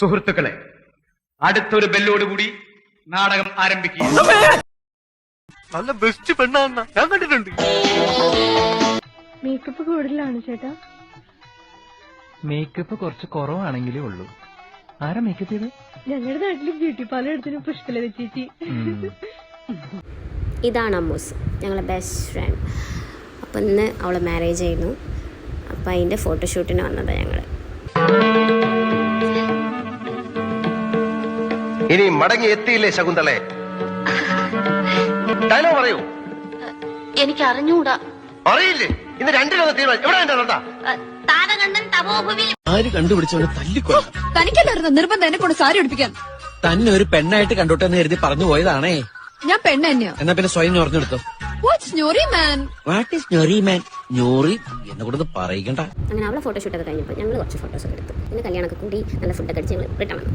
സുഹൃത്തുക്കളെ, അടുത്തൊരു ബെല്ലോടുകൂടി നാടകം ആരംഭിക്കുക. നല്ല ബെസ്റ്റ് പെണ്ണാന്ന ഞാൻ കണ്ടിട്ടുണ്ട്. മേക്കപ്പ് കൂടുതലാണ് ചേട്ടാ. മേക്കപ്പ് കുറച്ച് കുറവാണെങ്കിലേ ഉള്ളൂ. ആരാ മേക്കപ്പ് ചെയ്ത്? ഞങ്ങളുടെ നാട്ടില് ബ്യൂട്ടി പാർലർ എടുത്തിന് പുഷ്പലത ചേച്ചി. ഇതാണ് അമ്മൂസ്, ഞങ്ങളെ ബെസ്റ്റ് ഫ്രണ്ട്. അപ്പം ഇന്ന് അവളെ മാരേജ് ആയിരുന്നു. അപ്പം അതിൻ്റെ ഫോട്ടോഷൂട്ടിന് വന്നതാണ് ഞങ്ങൾ. ഇനി മടങ്ങി എത്തിയില്ലേ ശകുന്തളെ? ഡയലോഗ് പറയൂ. എനിക്ക് അറിഞ്ഞൂടാ. അറിയില്ലേ? ഇന്ന് രണ്ടിലൊന്ന് തീരുമാനം. എവിടെ എന്റെ നന്ദ? താരകണ്ഠൻ തപോഭുവിൽ ആര് കണ്ടുപിടിച്ചവനെ തല്ലിക്കൊല്ലാം. തനിക്കല്ലായിരുന്നു നിർബന്ധം എന്നെ കൊണ്ട് സാരി ഉടുപ്പിക്കാൻ. തന്നെ ഒരു പെണ്ണായിട്ട് കണ്ടോട്ടെന്ന് കരുതി പറഞ്ഞു പോയതാണേ. ഞാൻ പെണ്ണ് തന്നെയോ? എന്നാ പിന്നെ സ്വയം ഞൊറിഞ്ഞെടുത്തോ. വാട്ട്സ് ഞൊറി മാൻ? വാട്ട് ഈസ് ഞൊറി മാൻ? ഞൊറി എന്നെ കൂടെ പറയിക്കണ്ട. അങ്ങനെ അവളെ ഫോട്ടോഷൂട്ടൊക്കെ കഴിഞ്ഞപ്പോൾ ഞങ്ങൾ കുറച്ച് ഫോട്ടോസൊക്കെ എടുത്തു. പിന്നെ കല്യാണമൊക്കെ കൂടി നല്ല ഫുഡൊക്കെ അടിച്ച് ഞങ്ങൾ റിട്ടേൺ വന്നു.